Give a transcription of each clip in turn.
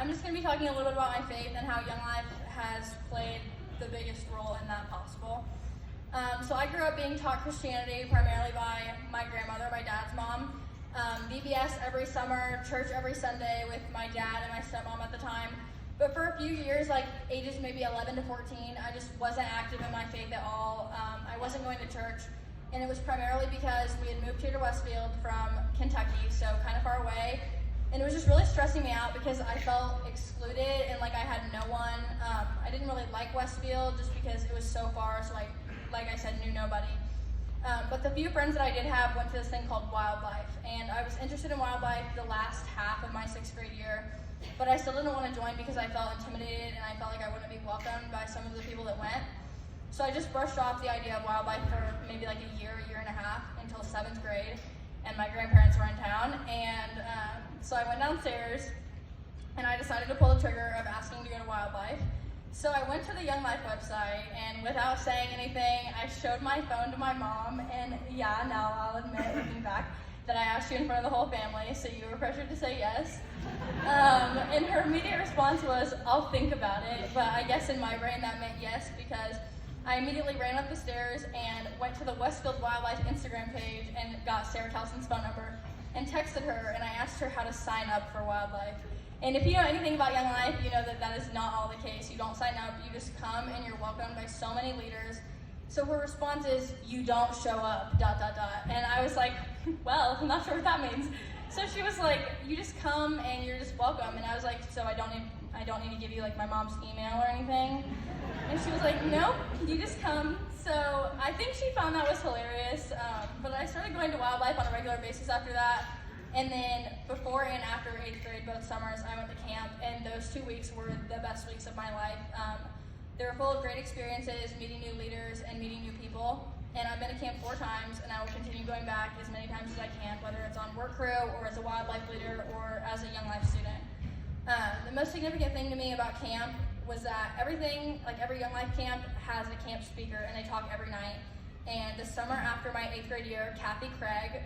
I'm just going to be talking a little bit about my faith and how Young Life has played the biggest role in that possible. So I grew up being taught Christianity primarily by my grandmother, my dad's mom. VBS every summer, church every Sunday with my dad and my stepmom at the time. But for a few years, like ages maybe 11 to 14, I just wasn't active in my faith at all. I wasn't going to church, and it was primarily because we had moved here to Westfield from Kentucky, so kind of far away. And it was just really stressing me out because I felt excluded and like I had no one. I didn't really like Westfield just because it was so far, so like I said, knew nobody. But the few friends that I did have went to this thing called Wildlife, and I was interested in Wildlife the last half of my 6th grade year, but I still didn't want to join because I felt intimidated and I felt like I wouldn't be welcomed by some of the people that went. So I just brushed off the idea of Wildlife for maybe like a year and a half until 7th grade, and my grandparents were in town, and so I went downstairs and I decided to pull the trigger of asking to go to Wildlife. So I went to the Young Life website, and without saying anything, I showed my phone to my mom, and yeah, now I'll admit, looking back, that I asked you in front of the whole family, so you were pressured to say yes. And her immediate response was, I'll think about it, but I guess in my brain that meant yes, because I immediately ran up the stairs and went to the Westfield Wildlife Instagram page and got Sarah Towson's phone number and texted her, and I asked her how to sign up for Wildlife. And if you know anything about Young Life, you know that that is not all the case. You don't sign up, you just come and you're welcomed by so many leaders. So her response is, you don't show up, ... And I was like, well, I'm not sure what that means. So she was like, you just come and you're just welcome. And I was like, so I don't need to give you like my mom's email or anything? And she was like, nope, you just come. So I think she found that was hilarious. But I started going to Wildlife on a regular basis after that. And then before and after 8th grade, both summers, I went to camp, and those 2 weeks were the best weeks of my life. They were full of great experiences, meeting new leaders and meeting new people. And I've been to camp 4 times, and I will continue going back as many times as I can, whether it's on work crew or as a Wildlife leader or as a Young Life student. The most significant thing to me about camp was that everything, like every Young Life camp, has a camp speaker, and they talk every night. And the summer after my 8th grade year, Kathy Craig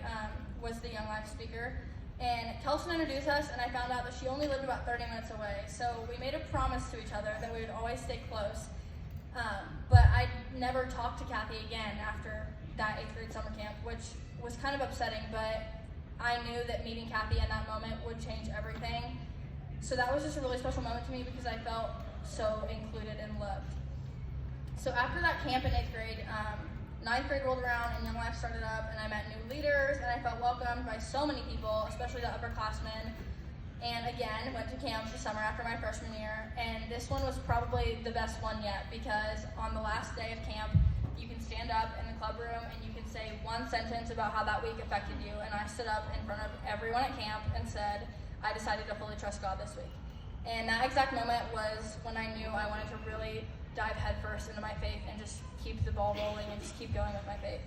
was the Young Life speaker. And Kelson introduced us, and I found out that she only lived about 30 minutes away. So we made a promise to each other that we would always stay close. But I never talked to Kathy again after that 8th grade summer camp, which was kind of upsetting, but I knew that meeting Kathy in that moment would change everything. So that was just a really special moment to me because I felt so included and loved. So after that camp in 8th grade, 9th grade rolled around and Young Life started up, and I met new leaders, and I felt welcomed by so many people, especially the upperclassmen. And again, went to camp the summer after my freshman year, and this one was probably the best one yet because on the last day of camp, you can stand up in the club room and you can say one sentence about how that week affected you. And I stood up in front of everyone at camp and said, I decided to fully trust God this week. And that exact moment was when I knew I wanted to really dive headfirst into my faith and just keep the ball rolling and just keep going with my faith.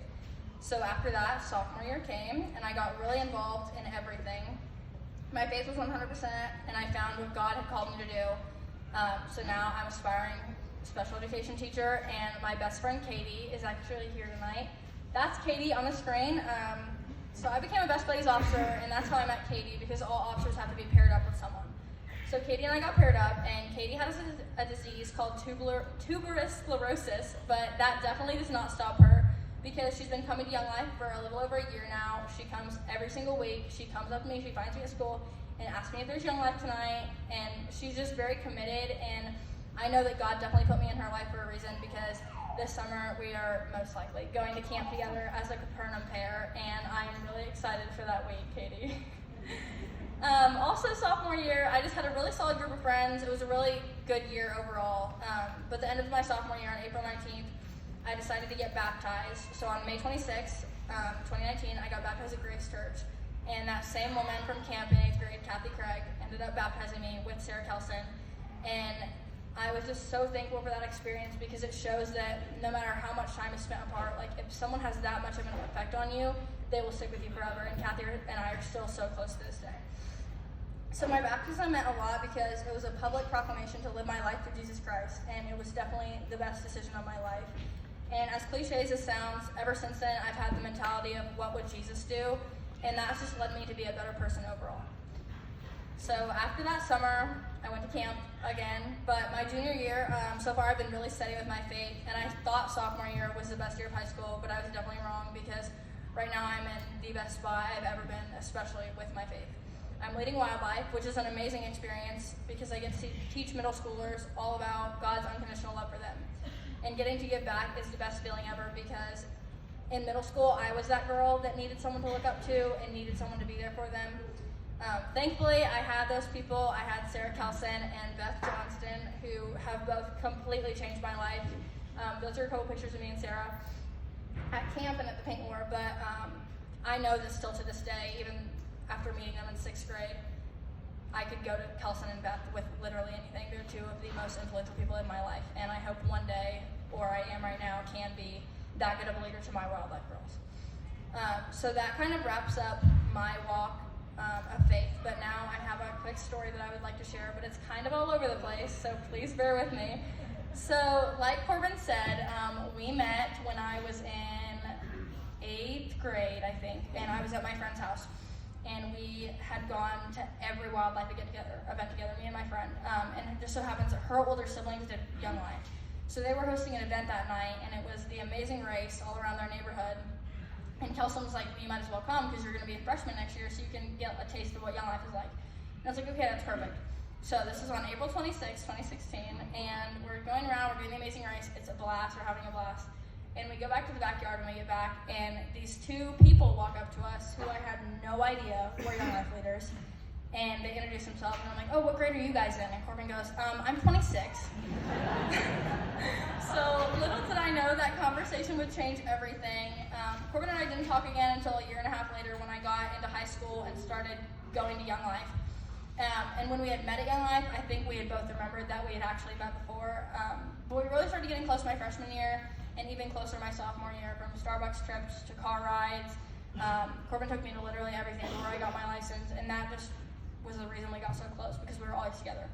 So after that, sophomore year came, and I got really involved in everything. My faith was 100%, and I found what God had called me to do. So now I'm aspiring special education teacher, and my best friend Katie is actually here tonight. That's Katie on the screen. So I became a best buddies officer, and that's how I met Katie, because all officers have to be paired up with someone. So Katie and I got paired up, and Katie has a disease called tuberous sclerosis, but that definitely does not stop her because she's been coming to Young Life for a little over a year now. She comes every single week. She comes up to me, she finds me at school, and asks me if there's Young Life tonight, and she's just very committed, and I know that God definitely put me in her life for a reason because this summer we are most likely going to camp together as a Capernaum pair, and I'm really excited for that week, Katie. Also, sophomore year, I just had a really solid group of friends. It was a really good year overall. But at the end of my sophomore year, on April 19th, I decided to get baptized. So on May 26th, 2019, I got baptized at Grace Church. And that same woman from camp in 8th grade, Kathy Craig, ended up baptizing me with Sarah Kelson. And I was just so thankful for that experience because it shows that no matter how much time is spent apart, like if someone has that much of an effect on you, they will stick with you forever. And Kathy and I are still so close to this day. So my baptism meant a lot because it was a public proclamation to live my life for Jesus Christ, and it was definitely the best decision of my life. And as cliche as it sounds, ever since then, I've had the mentality of what would Jesus do, and that's just led me to be a better person overall. So after that summer, I went to camp again, but my junior year, so far I've been really steady with my faith, and I thought sophomore year was the best year of high school, but I was definitely wrong because right now I'm in the best spot I've ever been, especially with my faith. I'm leading Wildlife, which is an amazing experience because I get to teach middle schoolers all about God's unconditional love for them. And getting to give back is the best feeling ever because in middle school, I was that girl that needed someone to look up to and needed someone to be there for them. Thankfully, I had those people. I had Sarah Kelson and Beth Johnston, who have both completely changed my life. Those are a couple pictures of me and Sarah at camp and at the Paint War, but I know that still to this day, even after meeting them in 6th grade, I could go to Kelson and Beth with literally anything. They're two of the most influential people in my life, and I hope one day, or I am right now, can be that good of a leader to my Wildlife girls. So that kind of wraps up my walk of faith, but now I have a quick story that I would like to share, but it's kind of all over the place, so please bear with me. So like Corbin said, we met when I was in 8th grade, I think, and I was at my friend's house. And we had gone to every Wildlife event together, me and my friend. And it just so happens that her older siblings did Young Life. So they were hosting an event that night, and it was the Amazing Race all around their neighborhood. And Kelson was like, you might as well come because you're going to be a freshman next year, so you can get a taste of what Young Life is like. And I was like, okay, that's perfect. So this is on April 26, 2016, and we're going around, we're doing the Amazing Race. It's a blast, we're having a blast. And we go back to the backyard when we get back, and these two people walk up to us who I had no idea were Young Life leaders. And they introduce themselves, and I'm like, oh, what grade are you guys in? And Corbin goes, I'm 26. So little did I know that conversation would change everything. Corbin and I didn't talk again until a year and a half later when I got into high school and started going to Young Life. And when we had met at Young Life, I think we had both remembered that we had actually met before. But we really started getting close my freshman year, and even closer my sophomore year, from Starbucks trips to car rides. Corbin took me to literally everything where I got my license, and that just was the reason we got so close, because we were always together.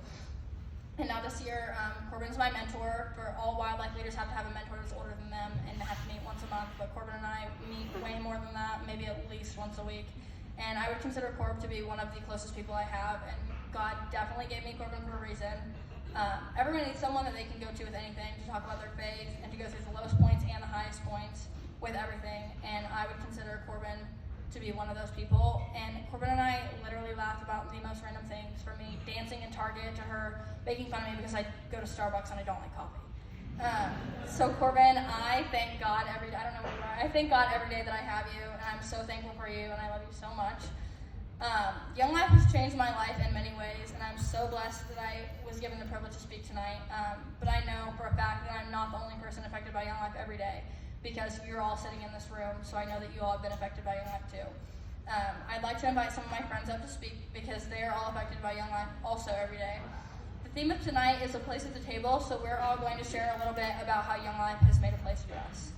And now this year, Corbin's my mentor. For all Wildlife leaders have to have a mentor that's older than them, and they have to meet once a month, but Corbin and I meet way more than that, maybe at least once a week. And I would consider Corb to be one of the closest people I have, and God definitely gave me Corbin for a reason. Everyone needs someone that they can go to with anything, to talk about their faith, and to go through the lowest points and the highest points with everything. And I would consider Corbin to be one of those people. And Corbin and I literally laughed about the most random things, from me dancing in Target to her making fun of me because I go to Starbucks and I don't like coffee. So Corbin, I thank God every day. I don't know where you are. I thank God every day that I have you, and I'm so thankful for you, and I love you so much. Young Life has changed my life in many ways, and I'm so blessed that I was given the privilege to speak tonight. But I know for a fact that I'm not the only person affected by Young Life every day, because you're all sitting in this room, so I know that you all have been affected by Young Life too. I'd like to invite some of my friends up to speak because they are all affected by Young Life also every day. The theme of tonight is a place at the table, so we're all going to share a little bit about how Young Life has made a place for us.